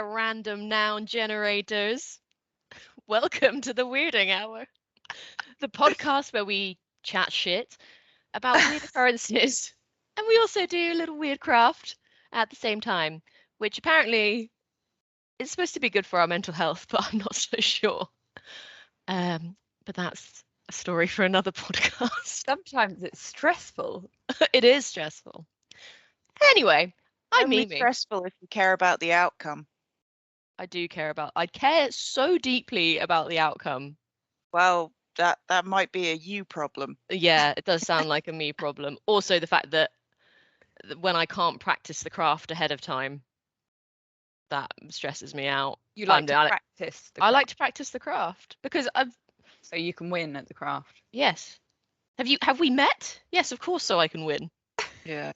there, random noun generators. Welcome to the Weirding Hour, the podcast where we chat shit about weird occurrences, and we also do a little weird craft at the same time, which apparently is supposed to be good for our mental health, but I'm not so sure. But that's a story for another podcast. Sometimes it's stressful. It is stressful. Anyway, I'm Only Mimi. stressful if you care about the outcome. I care so deeply about the outcome. Well, that might be a you problem. Yeah, it does sound like a me problem. Also, the fact that when I can't practice the craft ahead of time, that stresses me out. You like to practice. I like to practice the craft because so you can win at the craft. Yes. Have we met? Yes, of course, so I can win. Yeah.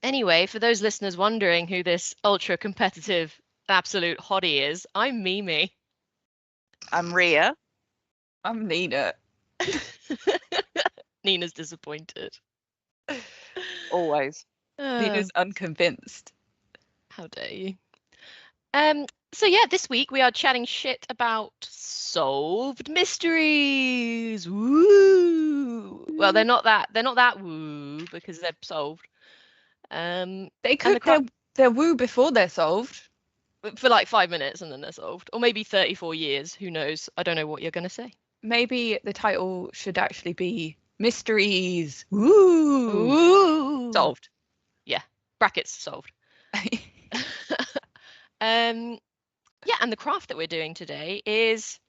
Anyway, for those listeners wondering who this ultra competitive absolute hottie is, I'm Mimi. I'm Ria. I'm Nina. Nina's disappointed. Always. Nina's unconvinced. How dare you? So yeah, this week we are chatting shit about solved mysteries. Woo! Well, they're not that woo because they're solved. They could they're woo before they're solved. For like 5 minutes and then they're solved. Or maybe 34 years, who knows? I don't know what you're gonna say. Maybe the title should actually be Mysteries. Woo! Woo! Solved. Yeah. Brackets solved. Yeah, and the craft that we're doing today is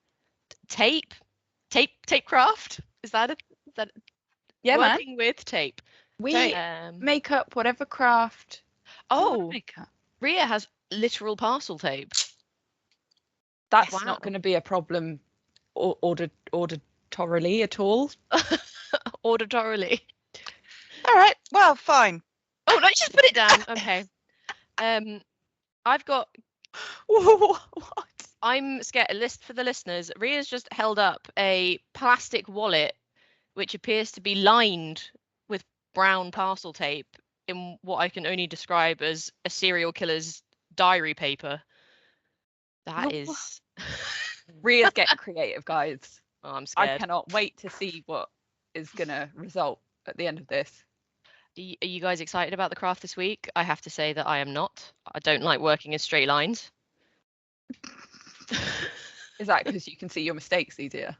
tape craft. Is that yeah, working with tape? We make up whatever craft. Ria has literal parcel tape. That's not going to be a problem auditorily at all. Auditorily. All right. Well, fine. Oh no, just put it down. Okay. I've got. What? I'm scared. A list for the listeners. Ria's just held up a plastic wallet, which appears to be lined with brown parcel tape in what I can only describe as a serial killer's diary paper. That is. Ria's getting creative, guys. Oh, I'm scared. I cannot wait to see what is going to result at the end of this. Are you guys excited about the craft this week? I have to say that I am not. I don't like working in straight lines. Is that because you can see your mistakes easier?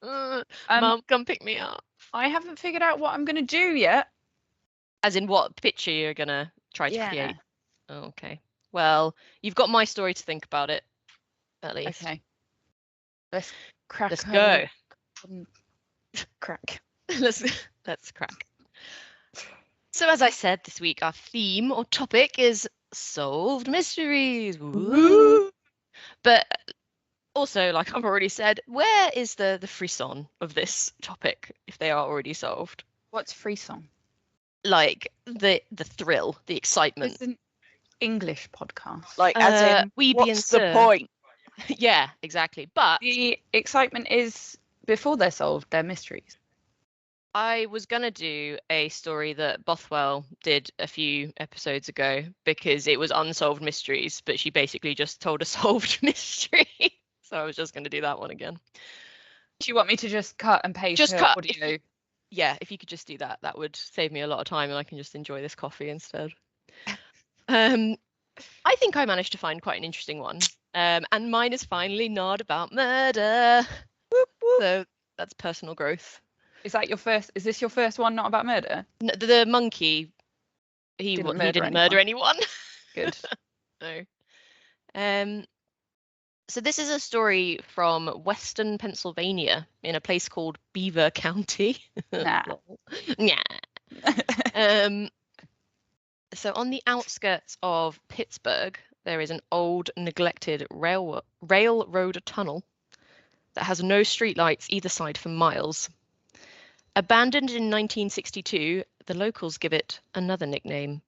Mum, come pick me up. I haven't figured out what I'm going to do yet. As in what picture you're going to try to create? Oh, okay. Well, you've got my story to think about it, at least. Okay. Let's crack. Let's go. Crack. Let's crack. So as I said, this week our theme or topic is solved mysteries. Woo! But also, like I've already said, where is the frisson of this topic if they are already solved? What's frisson? Like the thrill, the excitement. It's an English podcast. Like as in, what's the point? Yeah, exactly. But the excitement is before they're solved, they're mysteries. I was going to do a story that Bothwell did a few episodes ago because it was unsolved mysteries, but she basically just told a solved mystery. So I was just going to do that one again. Do you want me to just cut and paste just her cut audio? Yeah, if you could just do that, that would save me a lot of time and I can just enjoy this coffee instead. I think I managed to find quite an interesting one. And mine is finally not about murder. Whoop, whoop. So that's personal growth. Is this your first one not about murder? No, the monkey, he didn't murder anyone. Good. No. So this is a story from Western Pennsylvania in a place called Beaver County. Nah. So on the outskirts of Pittsburgh, there is an old neglected railroad tunnel that has no streetlights either side for miles. Abandoned in 1962, the locals give it another nickname,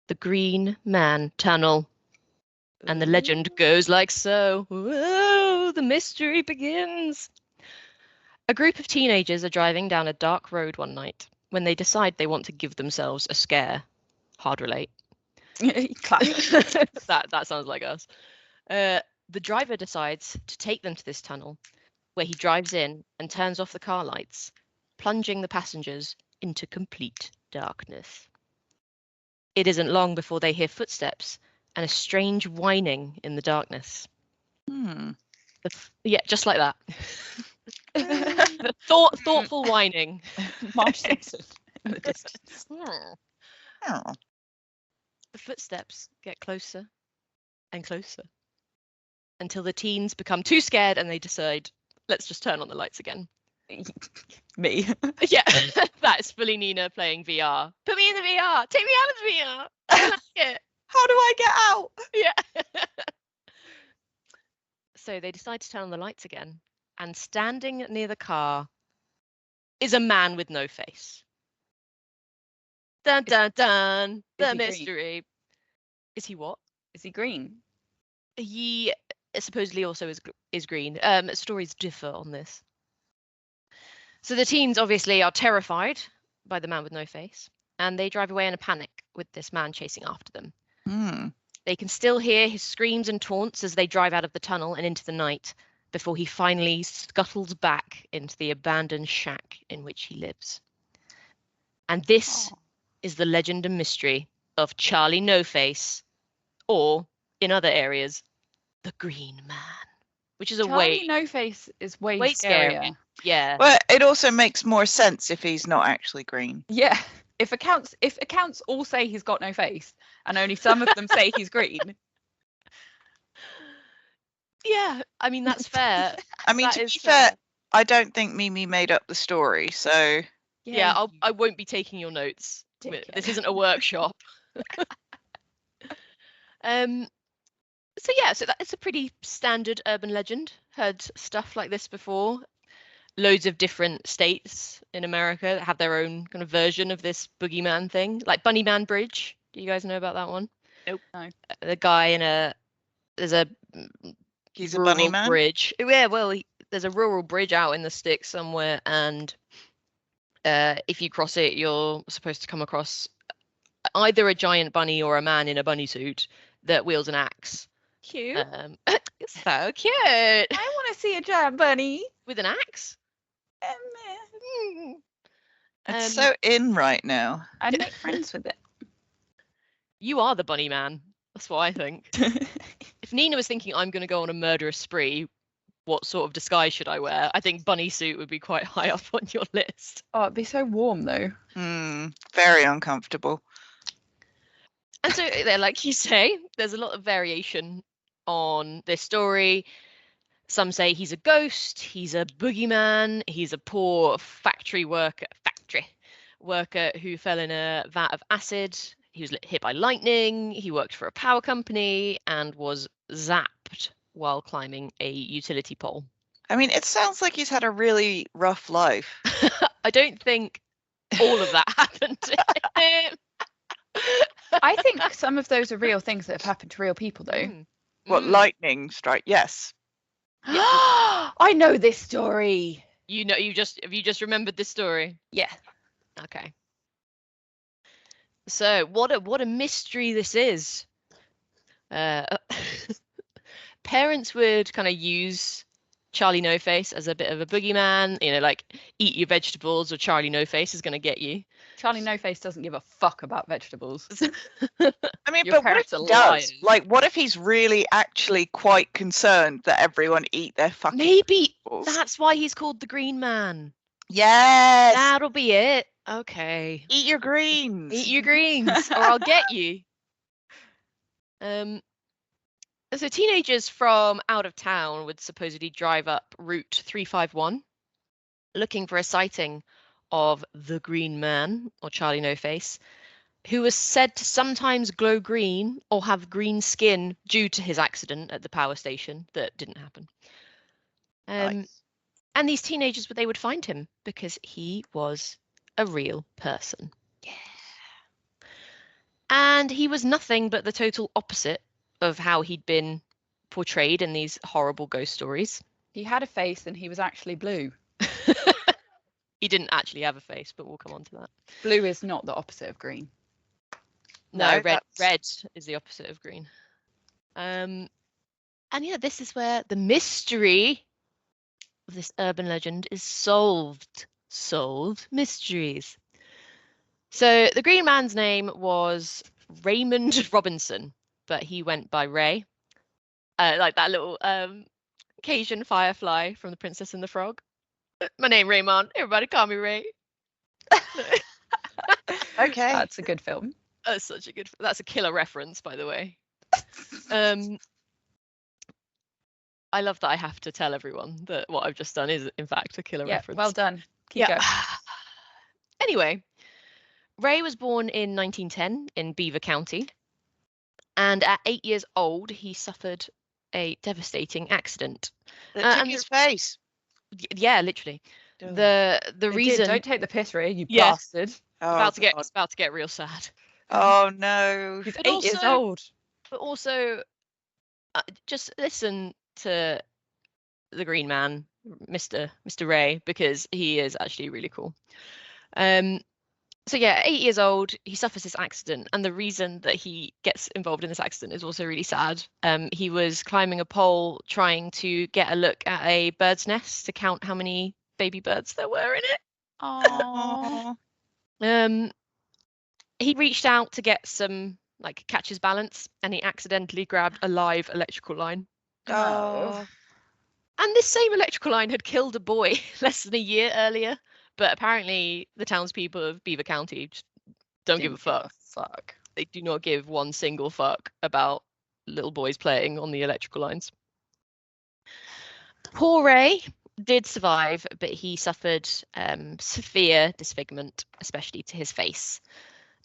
the Green Man Tunnel. And the legend goes like so. Whoa, the mystery begins. A group of teenagers are driving down a dark road one night when they decide they want to give themselves a scare. Hard relate. Classic. That sounds like us. The driver decides to take them to this tunnel, where he drives in and turns off the car lights, plunging the passengers into complete darkness. It isn't long before they hear footsteps and a strange whining in the darkness. Yeah, just like that. The thoughtful whining. Marge Simpson in the distance. Oh. The footsteps get closer and closer until the teens become too scared and they decide, let's just turn on the lights again. Me. Yeah, that is fully Nina playing VR. Put me in the VR. Take me out of the VR. I like it. How do I get out? Yeah. So they decide to turn on the lights again, and standing near the car is a man with no face. Dun dun dun. The he green? mystery. Is he what? Is he green? He supposedly also is green. Stories differ on this. So the teens obviously are terrified by the man with no face, and they drive away in a panic with this man chasing after them. They can still hear his screams and taunts as they drive out of the tunnel and into the night before he finally scuttles back into the abandoned shack in which he lives. And this is the legend and mystery of Charlie No Face, or in other areas, the Green Man, which is Charlie No Face is way scarier. scarier. Yeah. But it also makes more sense if he's not actually green. Yeah. If accounts all say he's got no face and only some of them say he's green. Yeah, I mean that's fair. I mean, to be fair, I don't think Mimi made up the story, so yeah, I won't be taking your notes. This isn't a workshop. So yeah, so it's a pretty standard urban legend. Heard stuff like this before. Loads of different states in America have their own kind of version of this boogeyman thing, like Bunnyman Bridge. Do you guys know about that one? Nope. No. The guy there's a he's a bunny man bridge. Yeah, well, there's a rural bridge out in the sticks somewhere, and if you cross it, you're supposed to come across either a giant bunny or a man in a bunny suit that wields an axe. Cute. So cute. I want to see a giant bunny with an axe. It's so in right now. I'd make friends with it. You are the bunny man. That's what I think. If Nina was thinking I'm going to go on a murderous spree, what sort of disguise should I wear? I think bunny suit would be quite high up on your list. Oh, it'd be so warm though. Very uncomfortable. And so, like you say, there's a lot of variation on this story. Some say he's a ghost, he's a boogeyman, he's a poor factory worker who fell in a vat of acid. He was hit by lightning, he worked for a power company and was zapped while climbing a utility pole. I mean, it sounds like he's had a really rough life. I don't think all of that happened to him. I think some of those are real things that have happened to real people though. What, lightning strike? Yes. I know this story. Have you just remembered this story? Yeah. Okay. So what a mystery this is. Parents would kind of use Charlie No Face as a bit of a boogeyman, like eat your vegetables or Charlie No Face is going to get you. Charlie No Face doesn't give a fuck about vegetables. I mean, but what if he does? Like, what if he's really actually quite concerned that everyone eat their fucking Maybe vegetables? That's why he's called the Green Man. Yes. That'll be it. Okay. Eat your greens. Eat your greens, or I'll get you. So teenagers from out of town would supposedly drive up Route 351 looking for a sighting of the Green Man, or Charlie No Face, who was said to sometimes glow green or have green skin due to his accident at the power station that didn't happen. Nice. And these teenagers, they would find him because he was a real person. Yeah. And he was nothing but the total opposite of how he'd been portrayed in these horrible ghost stories. He had a face and he was actually blue. He didn't actually have a face, but we'll come on to that. Blue is not the opposite of green. No, red is the opposite of green. And yeah, this is where the mystery of this urban legend is solved. Solved mysteries. So the Green Man's name was Raymond Robinson, but he went by Ray. Like that little Cajun firefly from The Princess and the Frog. My name Raymond. Everybody call me Ray. Okay. That's a good film. That's a killer reference, by the way. I love that I have to tell everyone that what I've just done is in fact a killer reference. Well done. Keep going. Anyway, Ray was born in 1910 in Beaver County, and at 8 years old he suffered a devastating accident. That took his face. Yeah, literally. The reason. Don't take the piss, Ray, you bastard. It's about to get real sad. Oh no. He's 8 years old. But also, just listen to the Green Man, Mr. Ray, because he is actually really cool. So yeah, 8 years old, he suffers this accident, and the reason that he gets involved in this accident is also really sad. He was climbing a pole trying to get a look at a bird's nest to count how many baby birds there were in it. Aww. He reached out to get some, catch his balance, and he accidentally grabbed a live electrical line. Oh. And this same electrical line had killed a boy less than a year earlier, but apparently the townspeople of Beaver County just don't give a fuck. They do not give one single fuck about little boys playing on the electrical lines. Poor Ray did survive, but he suffered severe disfigurement, especially to his face.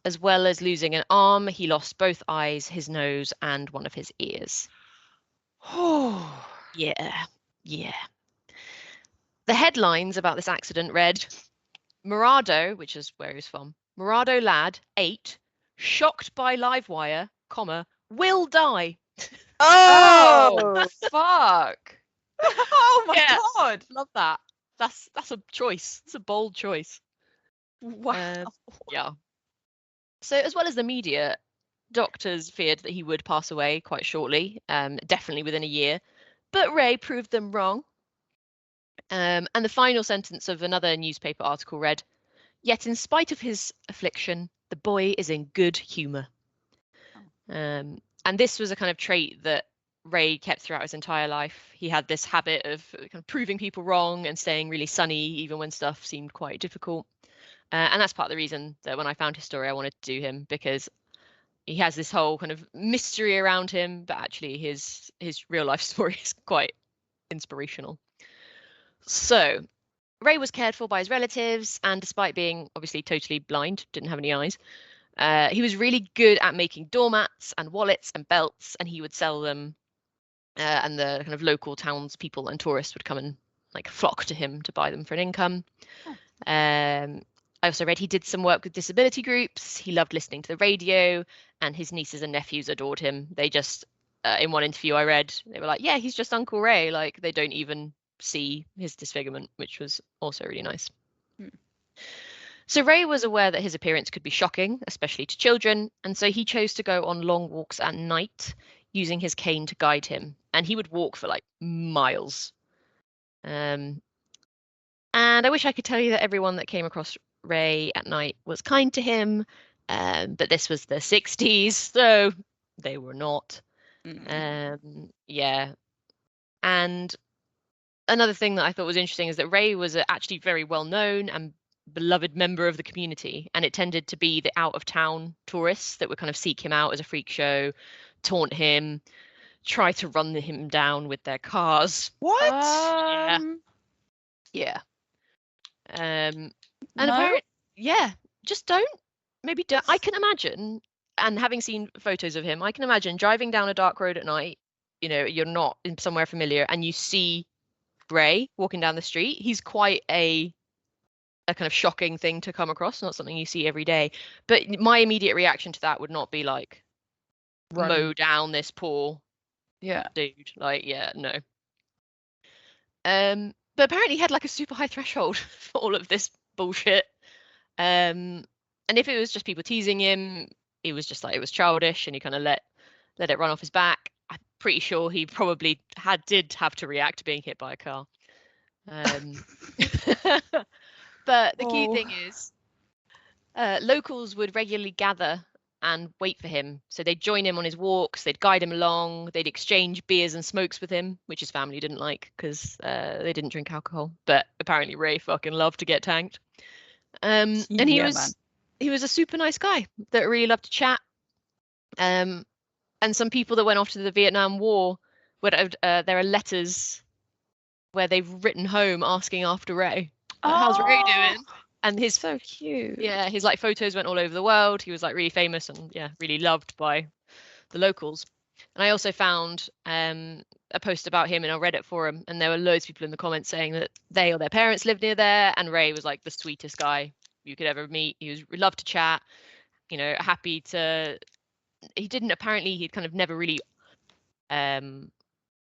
As well as losing an arm, he lost both eyes, his nose, and one of his ears. Oh, yeah. The headlines about this accident read, Morado, which is where he's from, Morado lad, 8, shocked by live wire, will die. Oh, fuck. Oh my God. Love that. That's a choice. It's a bold choice. Wow. Yeah. So as well as the media, doctors feared that he would pass away quite shortly, definitely within a year, but Ray proved them wrong. And the final sentence of another newspaper article read, yet in spite of his affliction, the boy is in good humour. And this was a kind of trait that Ray kept throughout his entire life. He had this habit of kind of proving people wrong and staying really sunny even when stuff seemed quite difficult. And that's part of the reason that when I found his story, I wanted to do him, because he has this whole kind of mystery around him, but actually his real life story is quite inspirational. So Ray was cared for by his relatives, and despite being obviously totally blind, didn't have any eyes, he was really good at making doormats and wallets and belts, and he would sell them, and the kind of local townspeople and tourists would come and flock to him to buy them for an income. I also read he did some work with disability groups. He loved listening to the radio, and his nieces and nephews adored him. They just, in one interview I read, they were like, yeah, he's just Uncle Ray. They don't even see his disfigurement, which was also really nice. So Ray was aware that his appearance could be shocking, especially to children, and so he chose to go on long walks at night, using his cane to guide him. And he would walk for miles. And I wish I could tell you that everyone that came across Ray at night was kind to him, but this was the 60s, so they were not. Yeah. And another thing that I thought was interesting is that Ray was actually very well known and beloved member of the community, and it tended to be the out of town tourists that would kind of seek him out as a freak show, taunt him, try to run him down with their cars. What? Yeah. And apparently, just don't. Maybe don't. I can imagine, and having seen photos of him, I can imagine driving down a dark road at night. You're not in somewhere familiar, and you see Ray walking down the street. He's quite a kind of shocking thing to come across. Not something you see every day. But my immediate reaction to that would not be mow down this poor dude. No. But apparently he had a super high threshold for all of this bullshit. And if it was just people teasing him, he was just like, it was childish, and he kind of let it run off his back. I'm pretty sure he probably did have to react to being hit by a car. But the key thing is, locals would regularly gather and wait for him. So they'd join him on his walks, they'd guide him along, they'd exchange beers and smokes with him, which his family didn't like because they didn't drink alcohol. But apparently Ray fucking loved to get tanked. And he was a super nice guy that really loved to chat. And some people that went off to the Vietnam War, there are letters where they've written home asking after Ray. Like, how's Ray doing? And his so cute. Yeah, his like photos went all over the world. He was like really famous and really loved by the locals. And I also found a post about him in our Reddit forum, and there were loads of people in the comments saying that they or their parents lived near there, and Ray was like the sweetest guy you could ever meet. He loved to chat, happy to. He'd kind of never really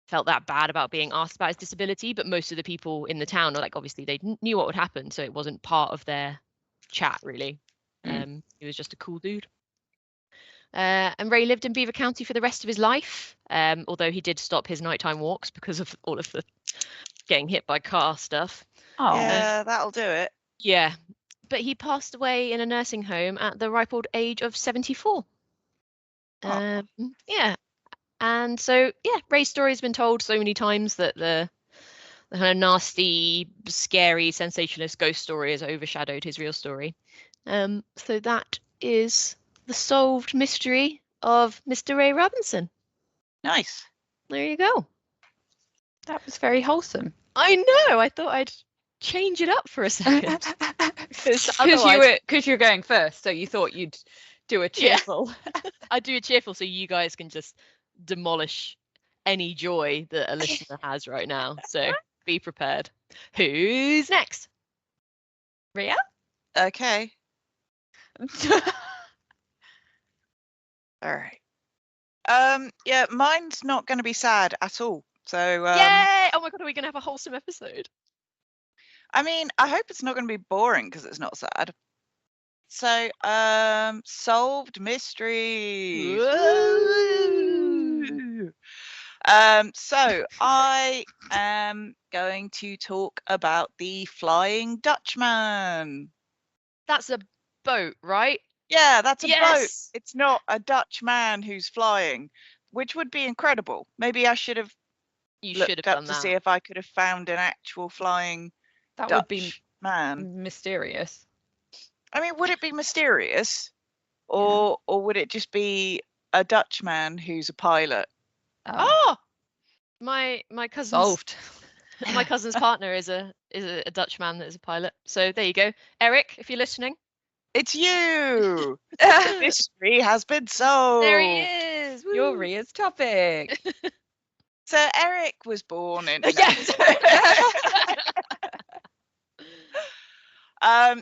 felt that bad about being asked about his disability, but most of the people in the town are like, obviously they knew what would happen, so it wasn't part of their chat really. He was just a cool dude. And Ray lived in Beaver County for the rest of his life, although he did stop his nighttime walks because of all of the getting hit by car stuff. Yeah, that'll do it. Yeah, but he passed away in a nursing home at the ripe old age of 74. Yeah. And so, Ray's story has been told so many times that the kind of nasty, scary, sensationalist ghost story has overshadowed his real story. So that is the solved mystery of Mr. Ray Robinson. Nice. There you go. That was very wholesome. I know. I thought I'd change it up for a second. Because you're going first, so you thought you'd do a cheerful. I'd do a cheerful so you guys can just demolish any joy that a listener has right now. So be prepared. Who's next? Ria? Okay. All right. Yeah, mine's not going to be sad at all. So yay! Oh my god, are we going to have a wholesome episode? I mean, I hope it's not going to be boring because it's not sad. So, solved mysteries. So I am going to talk about the Flying Dutchman. That's a boat, right? Yeah, that's a boat. It's not a Dutch man who's flying, which would be incredible. Maybe I should have looked up to see if I could have found an actual flying Dutch would be man. Mysterious. I mean, would it be mysterious, or would it just be a Dutch man who's a pilot? Oh, my cousin's solved. My cousin's partner is a Dutch man that is a pilot. So there you go, Eric. If you're listening, it's you. Mystery has been solved. There he is. Woo. Your Ria's topic. So Eric was born in.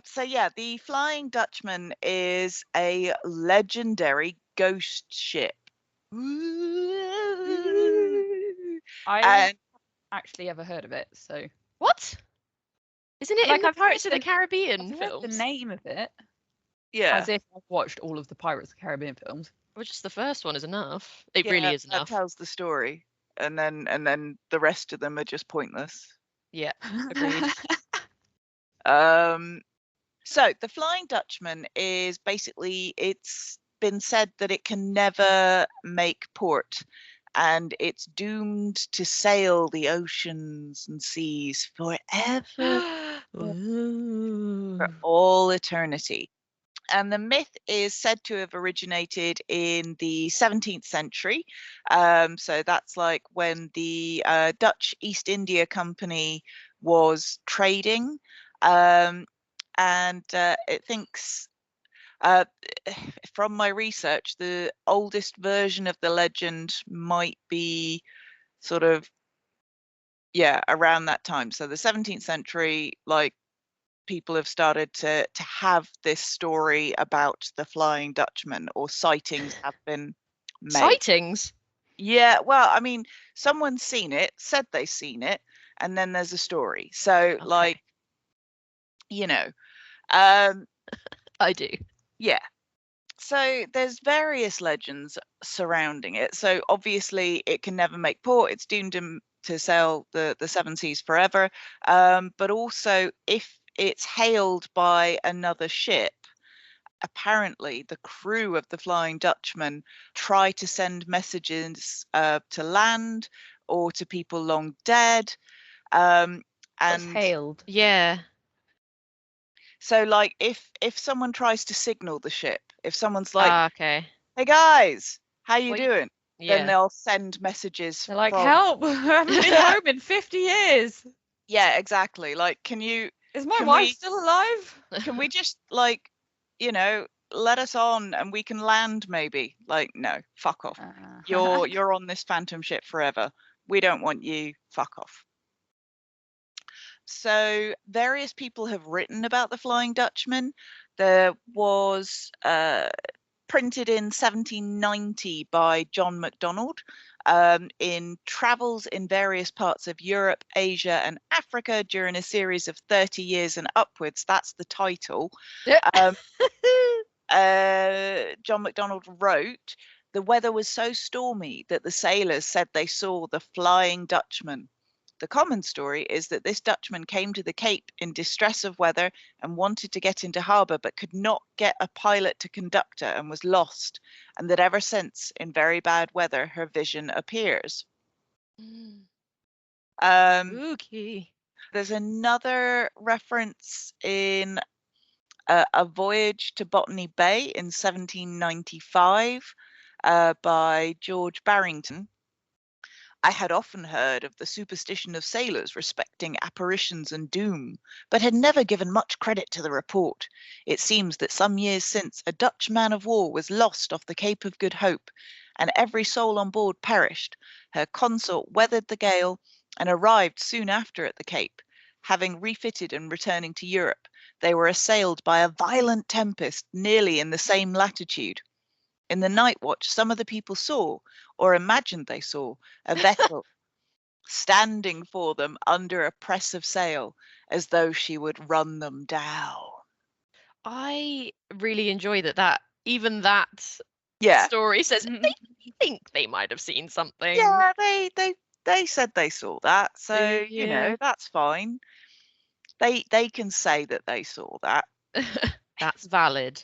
So yeah, the Flying Dutchman is a legendary ghost ship. I haven't actually ever heard of it. So what? Isn't it like I've heard Pirates of the Caribbean I've films? Heard the name of it. Yeah. As if I've watched all of the Pirates of the Caribbean films. Well, just the first one is enough. It really is enough. That tells the story, and then the rest of them are just pointless. Yeah, agreed. So the Flying Dutchman is basically, it's been said that it can never make port, and it's doomed to sail the oceans and seas forever, for all eternity. And the myth is said to have originated in the 17th century. So that's like when the Dutch East India Company was trading. And it thinks, from my research, the oldest version of the legend might be sort of, around that time. So the 17th century, like, people have started to have this story about the Flying Dutchman, or sightings have been made. Sightings? Yeah, well, I mean, someone's seen it, said they've seen it, and then there's a story. So, okay. Like, I do. Yeah. So there's various legends surrounding it. So obviously it can never make port. It's doomed to sail the seven seas forever. But also if it's hailed by another ship, apparently the crew of the Flying Dutchman try to send messages to land or to people long dead. What's And hailed? Yeah. so like if someone tries to signal the ship, if someone's like, Okay. hey guys, how you Well, y- doing? Then Yeah. they'll send messages They're like, from, help! I haven't been home in 50 years. yeah, exactly. Like, can Is my Can wife we- still alive? we just like, let us on and we can land maybe? Like, no, fuck off. You're on this phantom ship forever. We don't want you. Fuck off. So various people have written about the Flying Dutchman. There was printed in 1790 by John MacDonald in travels in various parts of Europe, Asia, and Africa during a series of 30 years and upwards. That's the title. John MacDonald wrote, the weather was so stormy that the sailors said they saw the Flying Dutchman. The common story is that this Dutchman came to the Cape in distress of weather and wanted to get into harbour but could not get a pilot to conduct her and was lost, and that ever since, in very bad weather, her vision appears. Spooky. There's another reference in a voyage to Botany Bay in 1795 by George Barrington. I had often heard of the superstition of sailors respecting apparitions and doom, but had never given much credit to the report. It seems that some years since a Dutch man of war was lost off the Cape of Good Hope, and every soul on board perished. Her consort weathered the gale and arrived soon after at the Cape. Having refitted and returning to Europe, they were assailed by a violent tempest nearly in the same latitude. In the night watch, some of the people saw, or imagined they saw, a vessel standing for them under a press of sail, as though she would run them down. I really enjoy that even that Yeah, story says they think they might have seen something. yeah, they said they saw that, so Yeah. that's fine. They can say that they saw that. That's valid.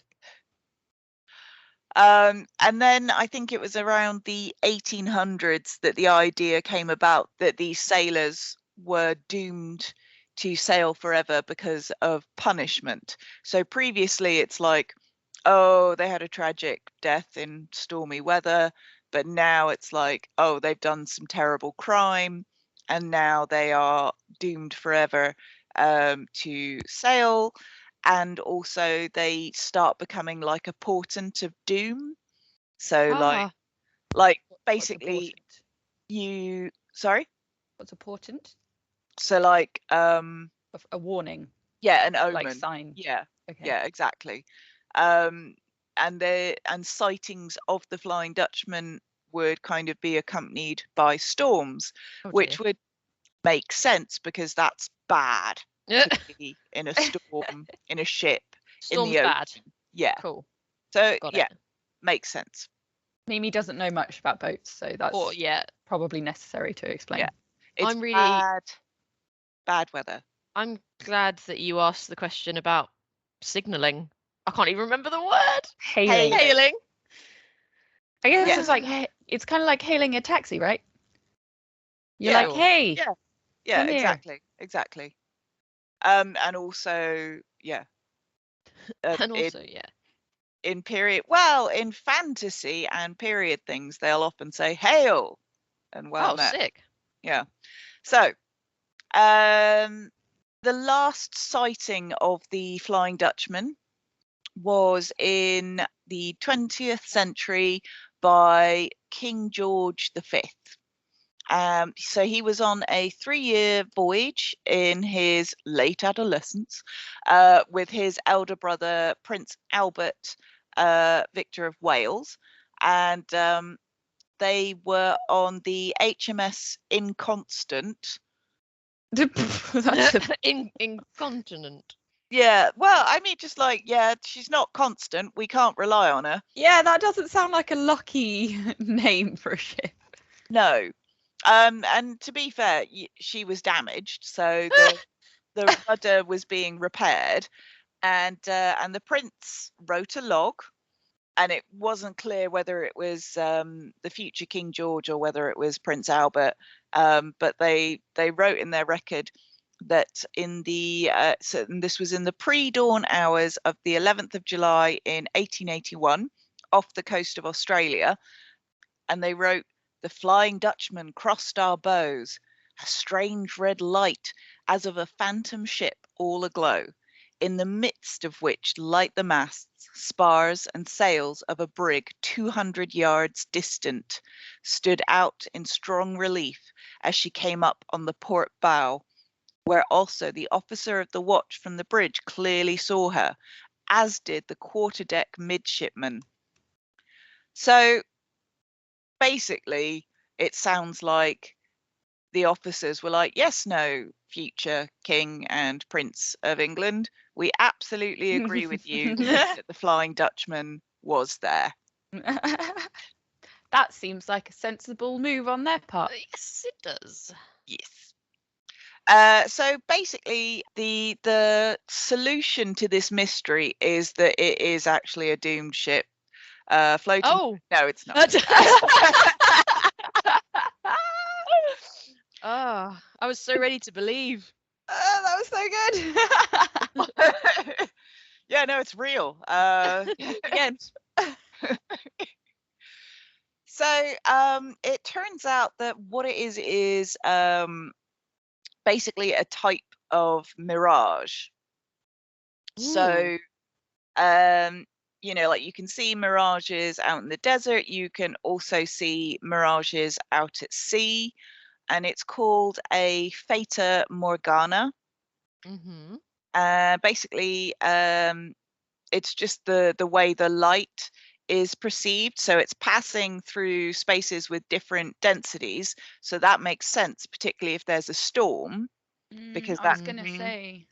And then I think it was around the 1800s that the idea came about that these sailors were doomed to sail forever because of punishment. So previously it's like, oh, they had a tragic death in stormy weather, but now it's like, oh, they've done some terrible crime and now they are doomed forever to sail. And also they start becoming like a portent of doom. So like What's a basically portent? sorry? What's a portent? So like A warning, yeah, an omen. like sign. Yeah. Okay. Yeah, exactly. And sightings of the Flying Dutchman would kind of be accompanied by storms, which would make sense because that's bad to be in a storm in a ship Storm's in the bad. ocean. Yeah. Cool. So Got yeah, it. makes sense. Mimi doesn't know much about boats, so that's Or yeah. probably necessary to explain. Yeah. It's I'm really bad weather. I'm glad that you asked the question about signaling. I can't even remember the word. Hailing. Hailing. I guess Yeah. it's like it's kind of like hailing a taxi, right? You're Yeah. like, hey, Yeah. Yeah, come here. exactly. And also, yeah. And also, in fantasy and period things, they'll often say hail and well met. sick. Yeah. So, the last sighting of the Flying Dutchman was in the 20th century by King George V. So he was on a 3-year voyage in his late adolescence with his elder brother, Prince Albert, Victor of Wales. And they were on the HMS Inconstant. That's a Incontinent. Yeah, well, I mean, just like, yeah, she's not constant. We can't rely on her. Yeah, that doesn't sound like a lucky name for a ship. No. And to be fair, she was damaged, so the rudder was being repaired, and the prince wrote a log, and it wasn't clear whether it was the future King George or whether it was Prince Albert. But they wrote in their record that in the and this was in the pre-dawn hours of the 11th of July in 1881, off the coast of Australia, and they wrote, "The Flying Dutchman crossed our bows, a strange red light as of a phantom ship all aglow, in the midst of which light the masts, spars, and sails of a brig 200 yards distant, stood out in strong relief as she came up on the port bow, where also the officer of the watch from the bridge clearly saw her, as did the quarterdeck midshipman." So basically, it sounds like the officers were like, "Yes, no, future King and Prince of England, we absolutely agree with you that the Flying Dutchman was there." That seems like a sensible move on their part. Yes, it does. Yes. So basically, the solution to this mystery is that it is actually a doomed ship floating. Oh, No, it's not. I was so ready to believe. That was so good. Yeah, no, it's real. Again. So it turns out that what it is basically a type of mirage. So like you can see mirages out in the desert, you can also see mirages out at sea, and it's called a Fata Morgana. Basically, it's just the way the light is perceived, so it's passing through spaces with different densities, so that makes sense, particularly if there's a storm, because I was that gonna say.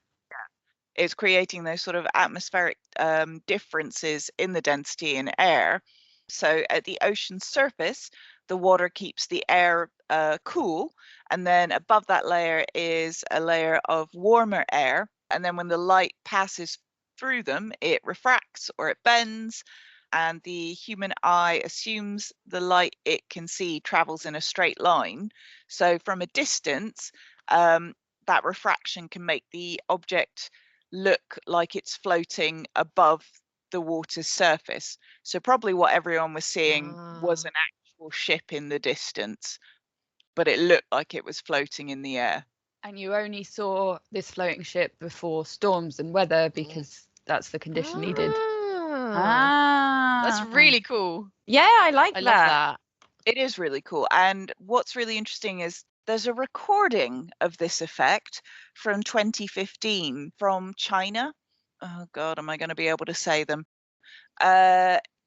is creating those sort of atmospheric differences in the density in air. So at the ocean surface, the water keeps the air cool, and then above that layer is a layer of warmer air, and then when the light passes through them, it refracts or it bends, and the human eye assumes the light it can see travels in a straight line. So from a distance, that refraction can make the object look like it's floating above the water's surface. So probably what everyone was seeing was an actual ship in the distance, but it looked like it was floating in the air. And you only saw this floating ship before storms and weather because that's the condition needed. That's really cool. Yeah, I like I that. love that. It is really cool. And what's really interesting is there's a recording of this effect from 2015 from China. Oh God, am I going to be able to say them?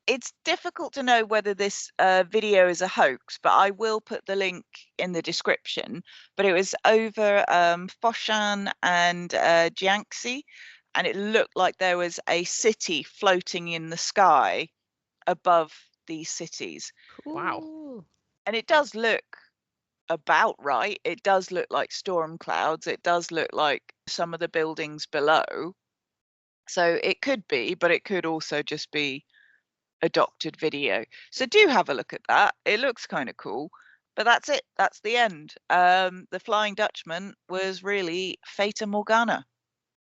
It's difficult to know whether this video is a hoax, but I will put the link in the description. But it was over Foshan and Jiangxi, and it looked like there was a city floating in the sky above these cities. Wow. And it does look about right. It does look like storm clouds. It does look like some of the buildings below. So it could be, but it could also just be a doctored video. So do have a look at that. It looks kind of cool. But that's it. That's the end. The Flying Dutchman was really Fata Morgana.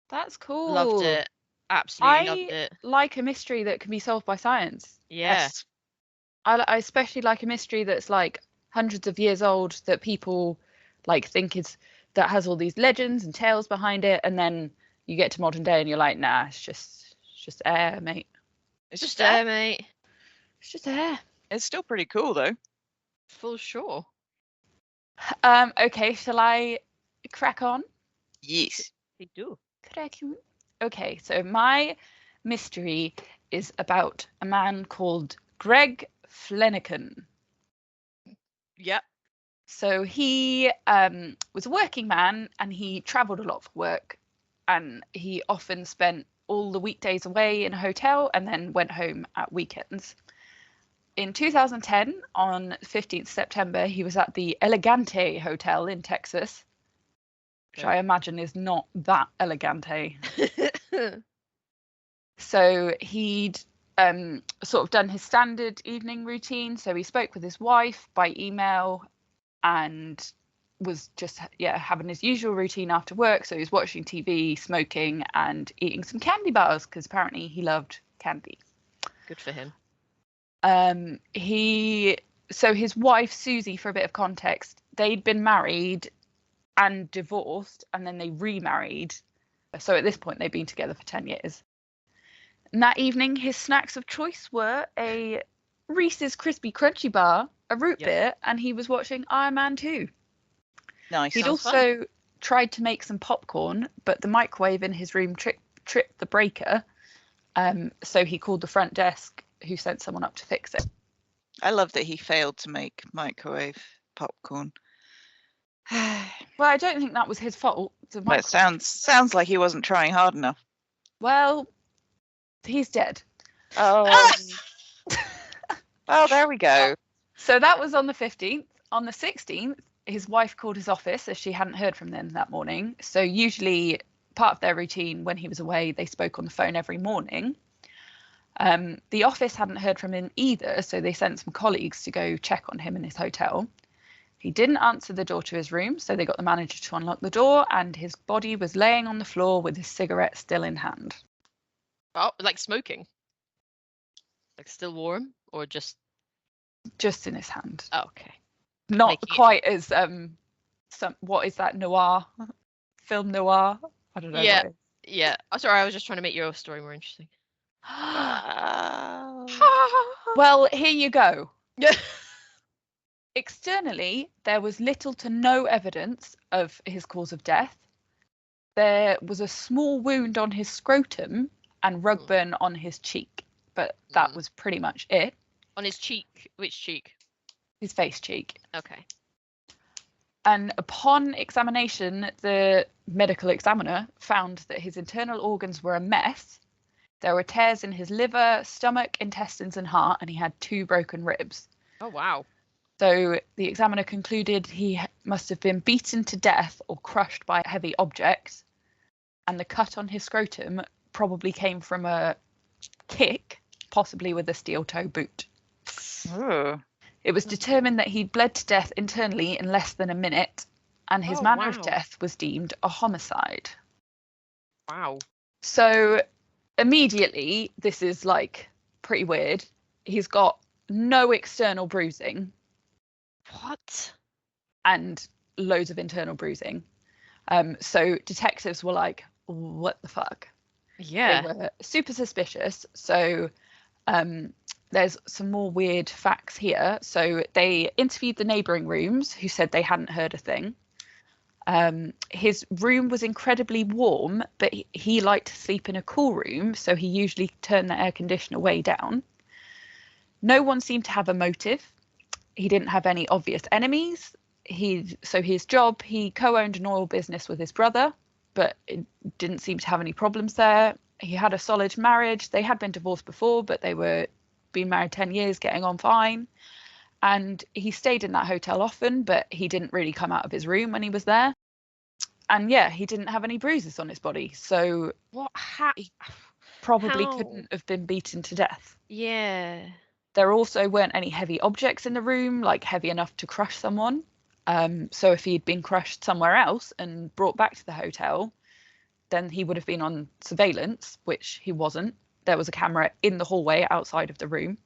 That's cool. Loved it. Absolutely loved it. Like a mystery that can be solved by science. Yeah. Yes. I especially like a mystery that's like hundreds of years old that people like think is that has all these legends and tales behind it, and then you get to modern day and you're like, nah, it's just air, mate. It's Just there, mate. It's just air. It's still pretty cool though. For sure. Okay, shall I crack on? Yes. They do. Okay, so my mystery is about a man called Greg Flanagan. Yep. So he was a working man and he travelled a lot for work. and he often spent all the weekdays away in a hotel and then went home at weekends. In 2010, on 15th September, he was at the Elegante Hotel in Texas, which I imagine is not that elegante. So he'd sort of done his standard evening routine. So he spoke with his wife by email and was just having his usual routine after work. So he was watching TV, smoking, and eating some candy bars because apparently he loved candy. Good for him. So his wife Susie, for a bit of context, they'd been married and divorced, and then they remarried. So at this point, they'd been together for 10 years. And that evening, his snacks of choice were a Reese's Crispy Crunchy bar, a root beer, and he was watching Iron Man 2. Nice. He'd also tried to make some popcorn, but the microwave in his room tripped the breaker. So he called the front desk, who sent someone up to fix it. I love that he failed to make microwave popcorn. Well, I don't think that was his fault. It sounds like he wasn't trying hard enough. Well, he's dead. Oh. Oh, there we go. So that was on the 15th. On the 16th, his wife called his office as she hadn't heard from them that morning. So usually part of their routine when he was away, they spoke on the phone every morning. The office hadn't heard from him either, so they sent some colleagues to go check on him in his hotel. He didn't answer the door to his room, so they got the manager to unlock the door, and his body was laying on the floor with his cigarette still in hand. Oh, like smoking? Like still warm, or just in his hand? Oh, okay. Not quite as what is that, noir? Film noir? I don't know. Yeah. Yeah. Oh, sorry, I was just trying to make your story more interesting. Well, here you go. Externally, there was little to no evidence of his cause of death. There was a small wound on his scrotum and rug burn on his cheek, but that was pretty much it. On his cheek? Which cheek? His face cheek. Okay. And upon examination, the medical examiner found that his internal organs were a mess. There were tears in his liver, stomach, intestines, and heart, and he had 2 broken ribs. Oh, wow. So the examiner concluded he must have been beaten to death or crushed by a heavy object, and the cut on his scrotum probably came from a kick, possibly with a steel toe boot. Ooh. It was determined that he'd bled to death internally in less than a minute, and his manner of death was deemed a homicide. Wow. So immediately, this is like pretty weird. He's got no external bruising. What? And loads of internal bruising. So detectives were like, what the fuck? Yeah. They were super suspicious. So there's some more weird facts here. So they interviewed the neighbouring rooms, who said they hadn't heard a thing. His room was incredibly warm, but he liked to sleep in a cool room, so he usually turned the air conditioner way down. No one seemed to have a motive. He didn't have any obvious enemies. So his job, he co-owned an oil business with his brother, but it didn't seem to have any problems there. He had a solid marriage. They had been divorced before, but they were been married 10 years, getting on fine. And he stayed in that hotel often, but he didn't really come out of his room when he was there. And yeah, he didn't have any bruises on his body. So he probably couldn't have been beaten to death. Yeah. There also weren't any heavy objects in the room, like heavy enough to crush someone. So if he'd been crushed somewhere else and brought back to the hotel, then he would have been on surveillance, which he wasn't. There was a camera in the hallway outside of the room.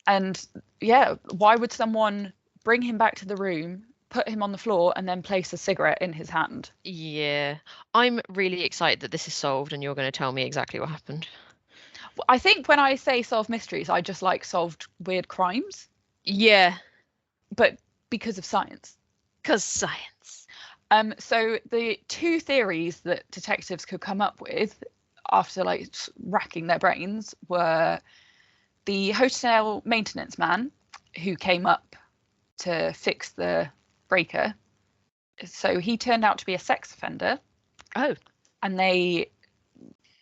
And yeah, why would someone bring him back to the room, put him on the floor, and then place a cigarette in his hand? Yeah. I'm really excited that this is solved and you're going to tell me exactly what happened. I think when I say solve mysteries, I just like solved weird crimes. Yeah. But because of science. Because science. So the 2 theories that detectives could come up with after like racking their brains were the hotel maintenance man who came up to fix the breaker. So he turned out to be a sex offender. Oh. And they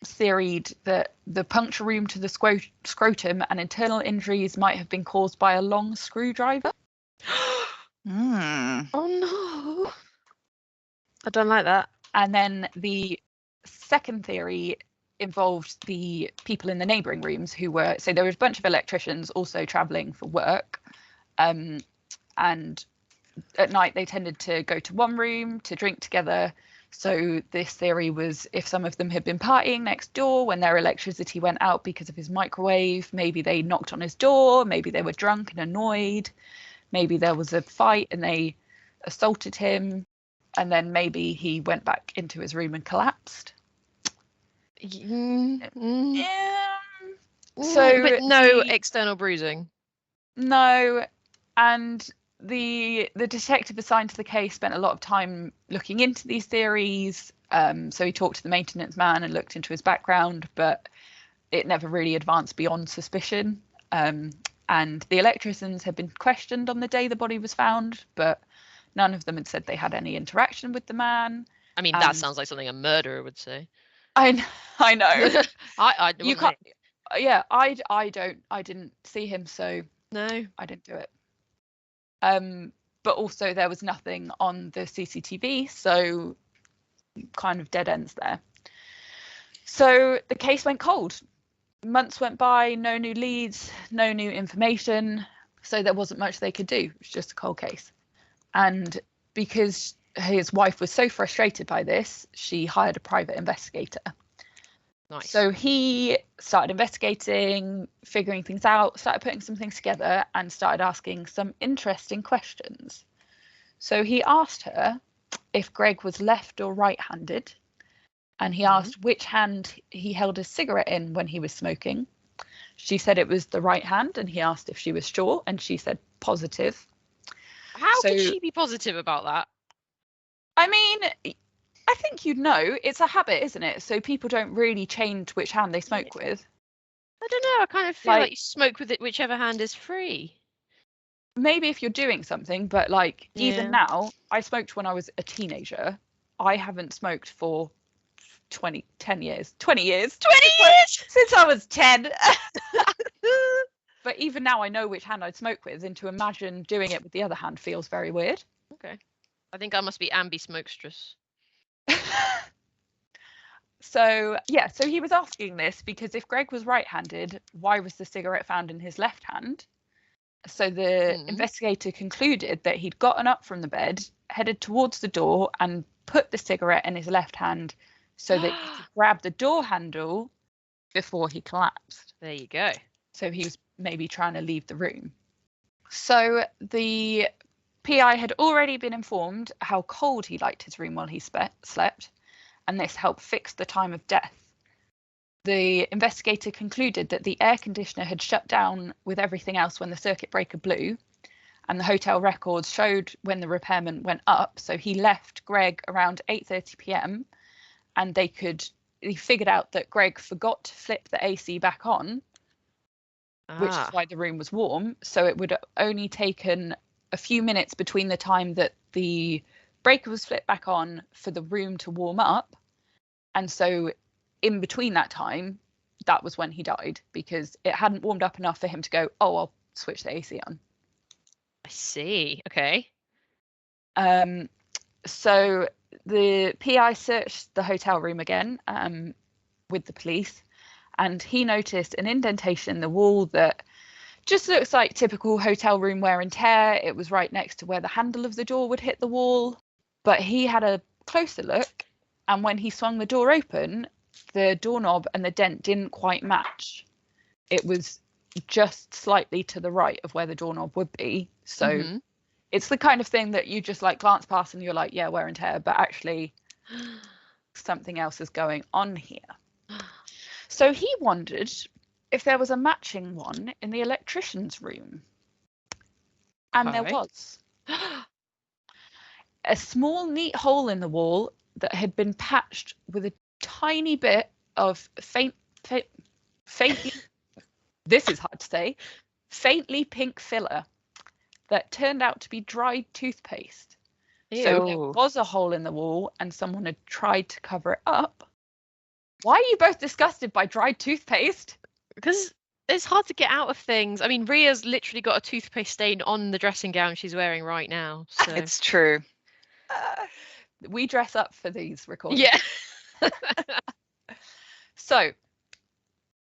theoried that the puncture wound to the scrotum and internal injuries might have been caused by a long screwdriver. Hmm. Oh no. I don't like that. And then the second theory involved the people in the neighbouring rooms who were, so there was a bunch of electricians also travelling for work. And at night they tended to go to one room to drink together. So this theory was if some of them had been partying next door when their electricity went out because of his microwave, maybe they knocked on his door, maybe they were drunk and annoyed, maybe there was a fight and they assaulted him, and then maybe he went back into his room and collapsed. Yeah. So but no external bruising. No, and the detective assigned to the case spent a lot of time looking into these theories. So he talked to the maintenance man and looked into his background, but it never really advanced beyond suspicion. And the electricians had been questioned on the day the body was found, but none of them had said they had any interaction with the man. I mean, that sounds like something a murderer would say. I know. I You can't. Yeah, I didn't see him, so no, I didn't do it. But also there was nothing on the CCTV, so kind of dead ends there. So the case went cold. Months went by, no new leads, no new information, so there wasn't much they could do. It was just a cold case. And because his wife was so frustrated by this, she hired a private investigator. Nice. So he started investigating, figuring things out, started putting some things together, and started asking some interesting questions. So he asked her if Greg was left or right-handed, and he asked which hand he held a cigarette in when he was smoking. She said it was the right hand, and he asked if she was sure, and she said positive. How could she be positive about that? I mean, I think you'd know. It's a habit, isn't it? So people don't really change which hand they smoke with. I don't know. I kind of feel like you smoke with it whichever hand is free. Maybe if you're doing something, but like even now, I smoked when I was a teenager. I haven't smoked for 20 years. 20 years since I was 10. But even now I know which hand I'd smoke with, and to imagine doing it with the other hand feels very weird. Okay. I think I must be ambi-smokestress. So he was asking this because if Greg was right-handed, why was the cigarette found in his left hand? So the investigator concluded that he'd gotten up from the bed, headed towards the door, and put the cigarette in his left hand so that he could grab the door handle before he collapsed. There you go. So he was maybe trying to leave the room. So the PI had already been informed how cold he liked his room while he slept, and this helped fix the time of death. The investigator concluded that the air conditioner had shut down with everything else when the circuit breaker blew, and the hotel records showed when the repairman went up. So he left Greg around 8:30 p.m. and he figured out that Greg forgot to flip the AC back on, which is why the room was warm. So it would have only taken a few minutes between the time that the breaker was flipped back on for the room to warm up. And so in between that time, that was when he died, because it hadn't warmed up enough for him to go, oh, I'll switch the AC on. I see. Okay. So the PI searched the hotel room again with the police, and he noticed an indentation in the wall that just looks like typical hotel room wear and tear. It was right next to where the handle of the door would hit the wall. But he had a closer look, and when he swung the door open, the doorknob and the dent didn't quite match. It was just slightly to the right of where the doorknob would be. So it's the kind of thing that you just like glance past and you're like, yeah, wear and tear, but actually something else is going on here. So he wondered if there was a matching one in the electrician's room. And there was. A small, neat hole in the wall that had been patched with a tiny bit of faintly, this is hard to say, faintly pink filler that turned out to be dried toothpaste. So there Ew. was a hole in the wall and someone had tried to cover it up. Why are you both disgusted by dried toothpaste? Because it's hard to get out of things. I mean, Ria's literally got a toothpaste stain on the dressing gown she's wearing right now. So It's true. We dress up for these recordings. yeah. So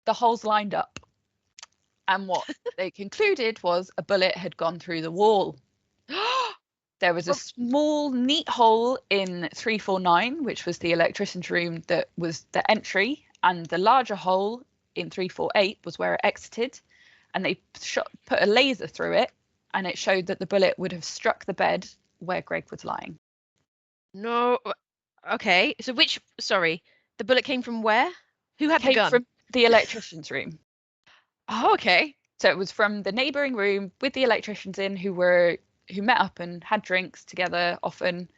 the holes lined up. And what they concluded was a bullet had gone through the wall. There was a small, neat hole in 349, which was the electrician's room that was the entry, and the larger hole in 348 was where it exited. And they put a laser through it, and it showed that the bullet would have struck the bed where Greg was lying. No. Okay. So sorry, the bullet came from where? Who had the Came gun? from the electrician's room. Oh, okay. So it was from the neighbouring room with the electricians in who met up and had drinks together often,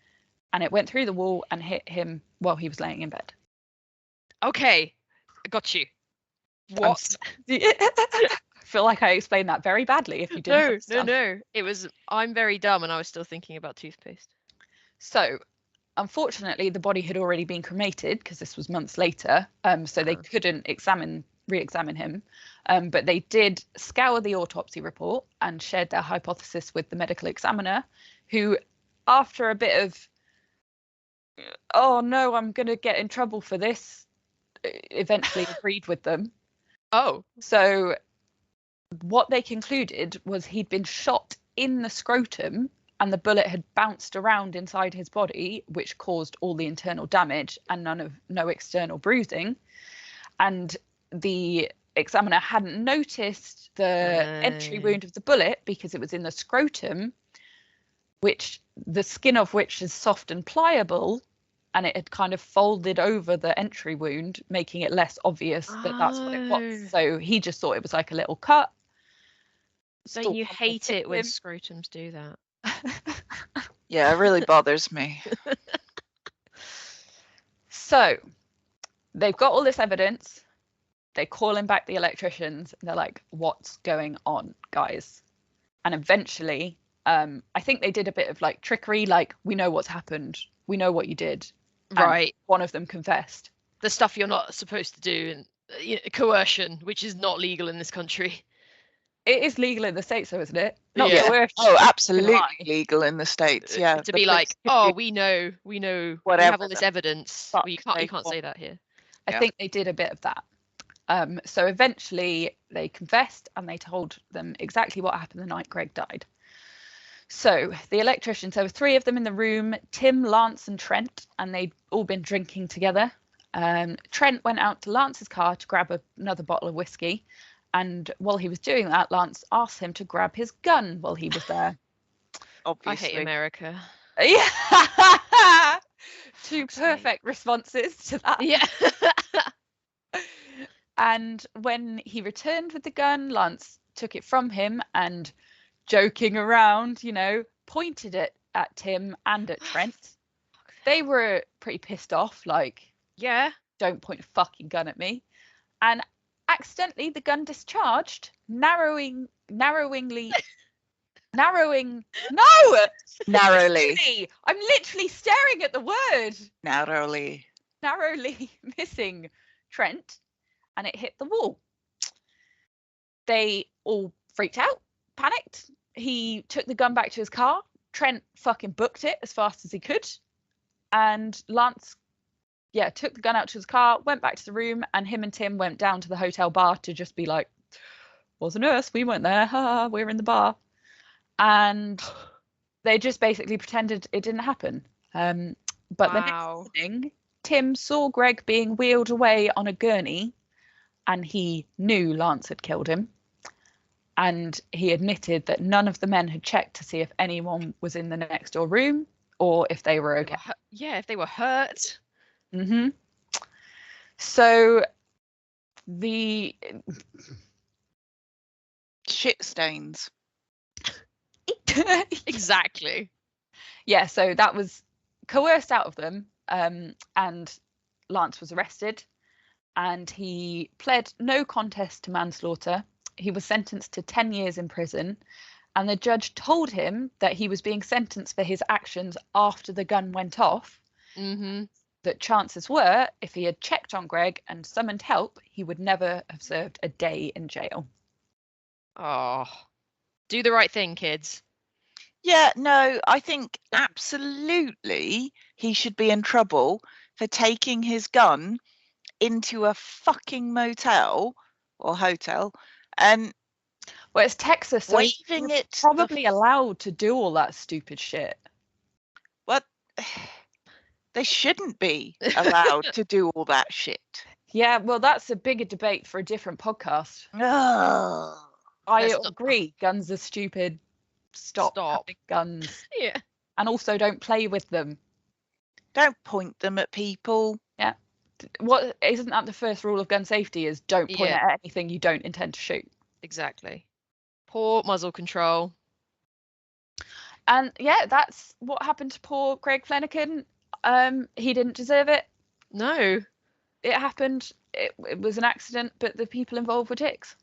and it went through the wall and hit him while he was laying in bed. Okay. I got you. What? I feel like I explained that very badly if you didn't understand. No. It was, I'm very dumb and I was still thinking about toothpaste. So, unfortunately, the body had already been cremated because this was months later, so they couldn't re-examine him. But they did scour the autopsy report and shared their hypothesis with the medical examiner, who, after a bit of, oh no, I'm going to get in trouble for this, eventually agreed with them. Oh. So what they concluded was he'd been shot in the scrotum and the bullet had bounced around inside his body, which caused all the internal damage and no external bruising. And the examiner hadn't noticed the entry wound of the bullet because it was in the scrotum, which the skin of which is soft and pliable, and it had kind of folded over the entry wound, making it less obvious that that's what it was. So he just thought it was like a little cut. Don't you hate it when scrotums do that? Yeah, it really bothers me. So they've got all this evidence. They call in back the electricians. And they're like, what's going on, guys? And eventually, I think they did a bit of like trickery, like, we know what's happened. We know what you did. Right. One of them confessed. The stuff you're not supposed to do, and coercion, which is not legal in this country. It is legal in the States, though, isn't it? Not Yeah. coercion. Oh, absolutely legal in the States. Yeah. To be like, oh, we know, we have all this evidence. Fuck, Well, you can't say that here. I think they did a bit of that. So eventually they confessed and they told them exactly what happened the night Greg died. So the electricians, there were three of them in the room, Tim, Lance and Trent, and they'd all been drinking together. Trent went out to Lance's car to grab another bottle of whiskey. And while he was doing that, Lance asked him to grab his gun while he was there. Obviously. I hate America. Yeah. Two perfect responses to that. Yeah. And when he returned with the gun, Lance took it from him and, joking around, pointed it at Tim and at Trent. They were pretty pissed off, like, Yeah. don't point a fucking gun at me. And accidentally the gun discharged, narrowing. Narrowly. I'm literally staring at the word. Narrowly Missing Trent, and it hit the wall. They all freaked out, panicked. He took the gun back to his car. Trent fucking booked it as fast as he could. And Lance, took the gun out to his car, went back to the room, and him and Tim went down to the hotel bar to just be like, wasn't us, we weren't there, we're in the bar. And they just basically pretended it didn't happen. But the next morning, Tim saw Greg being wheeled away on a gurney, and he knew Lance had killed him. And he admitted that none of the men had checked to see if anyone was in the next door room or if they were okay. Yeah, if they were hurt. Mm-hmm. So the shit stains. Exactly. Yeah, so that was coerced out of them, and Lance was arrested, and he pled no contest to manslaughter. He was sentenced to 10 years in prison, and the judge told him that he was being sentenced for his actions after the gun went off, Mm-hmm. that chances were, if he had checked on Greg and summoned help, he would never have served a day in jail. Oh, do the right thing, kids. Yeah, no, I think absolutely he should be in trouble for taking his gun into a fucking motel or hotel and Well, it's Texas, so waving you're it. probably allowed to do all that stupid shit. What? They shouldn't be allowed to do all that shit. Yeah, well, that's a bigger debate for a different podcast. Ugh. I Let's not- agree, guns are stupid. Stop having guns. Yeah. And also don't play with them. Don't point them at people. What isn't that the first rule of gun safety is don't point Yeah. at anything you don't intend to shoot. Exactly. Poor muzzle control. And yeah, that's what happened to poor Greg Flanagan. He didn't deserve it. No. It happened. It was an accident, but the people involved were dicks.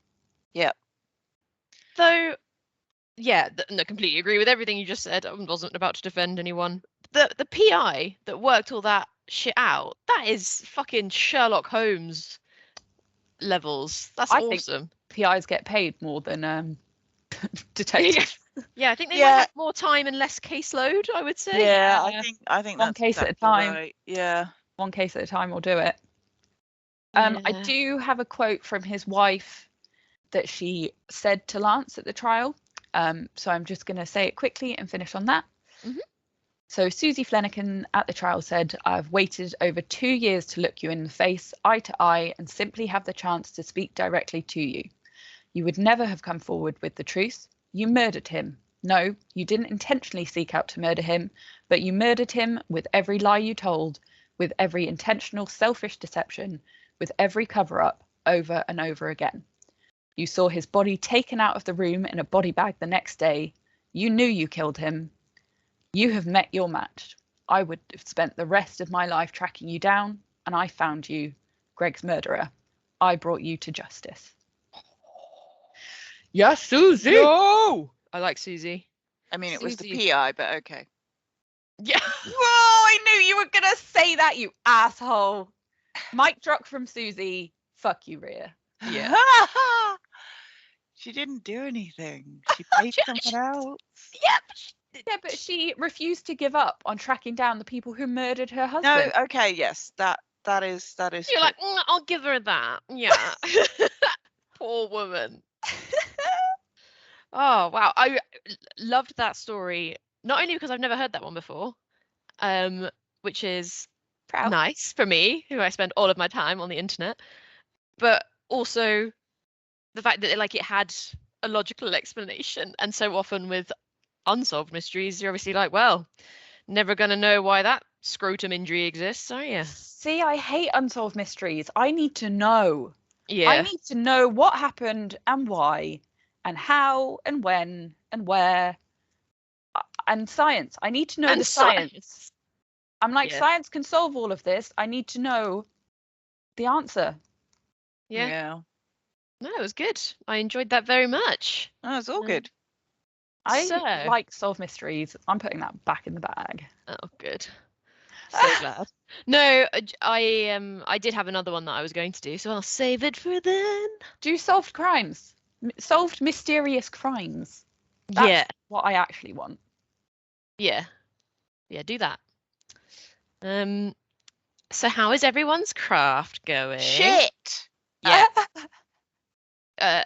Though, yeah, no, completely agree with everything you just said. I wasn't about to defend anyone. The PI that worked all that shit out, that is fucking Sherlock Holmes levels. That's I think- awesome. PIs get paid more than detectives. Yeah, I think they Yeah. might have more time and less caseload, I would say. Yeah, Yeah. I think One that's case at a exactly time. right. Yeah. One case at a time will do it. I Yeah. do have a quote from his wife that she said to Lance at the trial. So I'm just going to say it quickly and finish on that. Mhm. So Susie Flanagan at the trial said, "I've waited over 2 years to look you in the face, eye to eye, and simply have the chance to speak directly to you. You would never have come forward with the truth. You murdered him. No, you didn't intentionally seek out to murder him, but you murdered him with every lie you told, with every intentional selfish deception, with every cover-up, over and over again. You saw his body taken out of the room in a body bag the next day. You knew you killed him. You have met your match. I would have spent the rest of my life tracking you down, and I found you, Greg's murderer. I brought you to justice." Yes, Susie. No! I like Susie. I mean, it was Susie. the PI, but okay. Yeah. Whoa, I knew you were going to say that, you asshole. Mic drop from Susie. Fuck you, Rhea. Yeah. She didn't do anything. She paid someone else. Yeah, but she refused to give up on tracking down the people who murdered her No, husband. okay, yes, that is You're true. like, I'll give her that. Yeah. Poor woman. Oh, wow. I loved that story. Not only because I've never heard that one before, which is Proud. nice for me, who I spend all of my time on the internet, but also the fact that it had a logical explanation. And so often with unsolved mysteries, you're obviously like, well, never going to know why that scrotum injury exists, are you? See, I hate unsolved mysteries. I need to know. Yeah. I need to know what happened and why and how and when and where. And science. I need to know And the science. science. I'm like, Yeah. science can solve all of this. I need to know the answer. Yeah. No, it was good. I enjoyed that very much. Oh, it's all Mm. good. I So- like solved mysteries. I'm putting that back in the bag. Oh, good. So glad. No, I did have another one that I was going to do, so I'll save it for then. Do solved crimes. Solved mysterious crimes. That's Yeah. what I actually want. Yeah. Yeah, do that. So how is everyone's craft going? Shit. Yeah. Uh,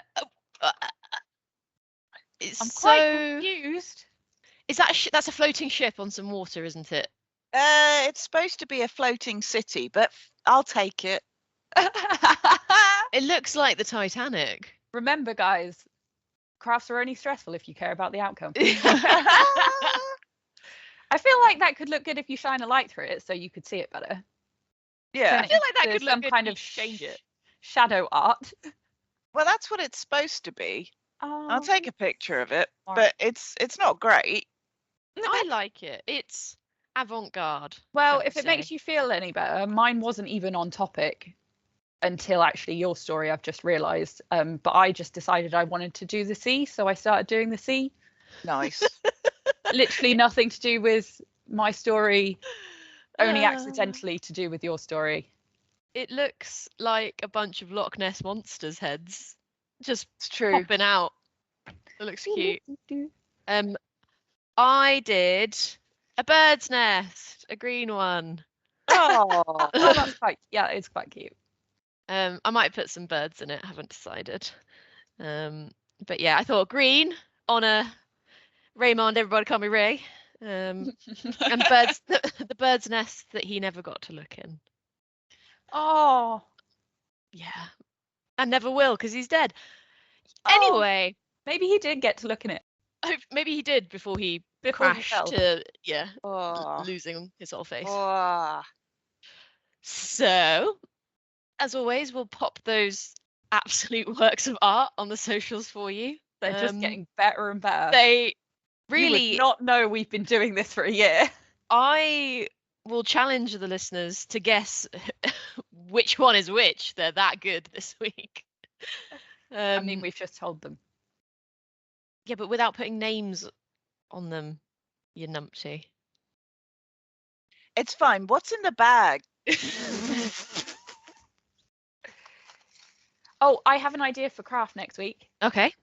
I'm so quite confused. is that that's a floating ship on some water, isn't it? It's supposed to be a floating city, but I'll take it. It looks like the Titanic. Remember, guys, crafts are only stressful if you care about the outcome. I feel like that could look good if you shine a light through it so you could see it better. Yeah. I feel like that There's could look some good kind if of you change it. shadow art. Well, that's what it's supposed to be. I'll Oh, take a picture of it, alright. but it's not great. I like it. It's avant-garde. Well, I if would it makes say. you feel any better, mine wasn't even on topic until actually your story, I've just realised. But I just decided I wanted to do the sea, so I started doing the sea. Nice. Literally nothing to do with my story, only Ah. accidentally to do with your story. It looks like a bunch of Loch Ness monsters' heads just It's true. popping out. It looks cute. I did a bird's nest, a green one. Oh, Oh, that's quite, yeah, it's quite cute. I might put some birds in it. Haven't decided. But yeah, I thought green, honor Raymond. Everybody call me Ray. And birds, the bird's nest that he never got to look in. Oh, Yeah, and never will because he's dead. Oh. Anyway, maybe he did get to look in it. maybe he did before he Before he crashed fell. to oh, losing his whole face. oh. So, as always, we'll pop those absolute works of art on the socials for you. They're just getting better and better. They You really would not know we've been doing this for a year. I will challenge the listeners to guess which one is which. They're that good this week. I mean, we've just told them. Yeah, but without putting names on them, you numpty. It's fine. What's in the bag? Oh, I have an idea for craft next week. Okay.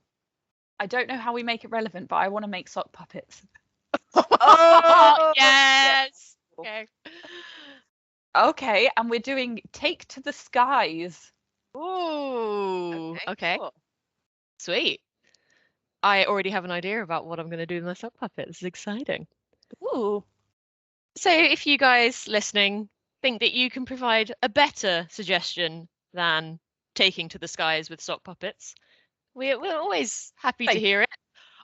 I don't know how we make it relevant, but I want to make sock puppets. Oh, yes. yeah. Okay. Okay, and we're doing Take to the Skies. Ooh. Okay. Cool. Sweet. I already have an idea about what I'm going to do with my sock puppet. This is exciting. Ooh. So if you guys listening think that you can provide a better suggestion than taking to the skies with sock puppets, we're always happy to They- hear it.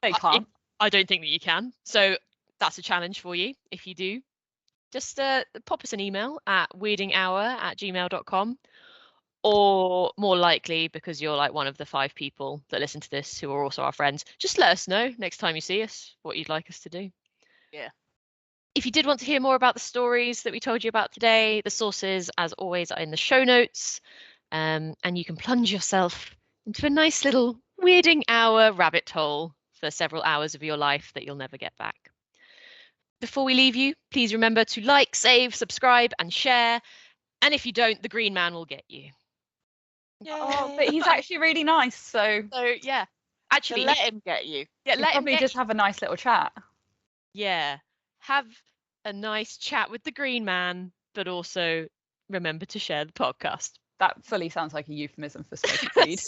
They can't. I don't think that you can. So that's a challenge for you if you do. Just pop us an email at weirdinghour@gmail.com, or more likely, because you're like one of the 5 people that listen to this who are also our friends, just let us know next time you see us what you'd like us to do. Yeah. If you did want to hear more about the stories that we told you about today, the sources, as always, are in the show notes. And you can plunge yourself into a nice little Weirding Hour rabbit hole for several hours of your life that you'll never get back. Before we leave you, please remember to like, save, subscribe, and share. And if you don't, the green man will get you. Oh, but he's actually really nice, so So yeah, So actually, let him get you. yeah, we'll let him probably get just have a nice little chat. yeah, have a nice chat with the green man, but also remember to share the podcast. That fully sounds like a euphemism for smoking weed.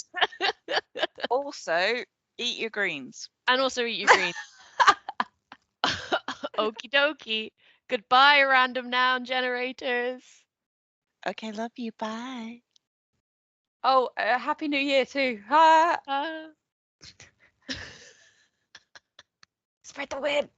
Also, eat your greens. And also eat your greens. Okie dokie. Goodbye, random noun generators. Okay, love you. Bye. Oh, Happy New Year too. Ah, Uh... spread the wind.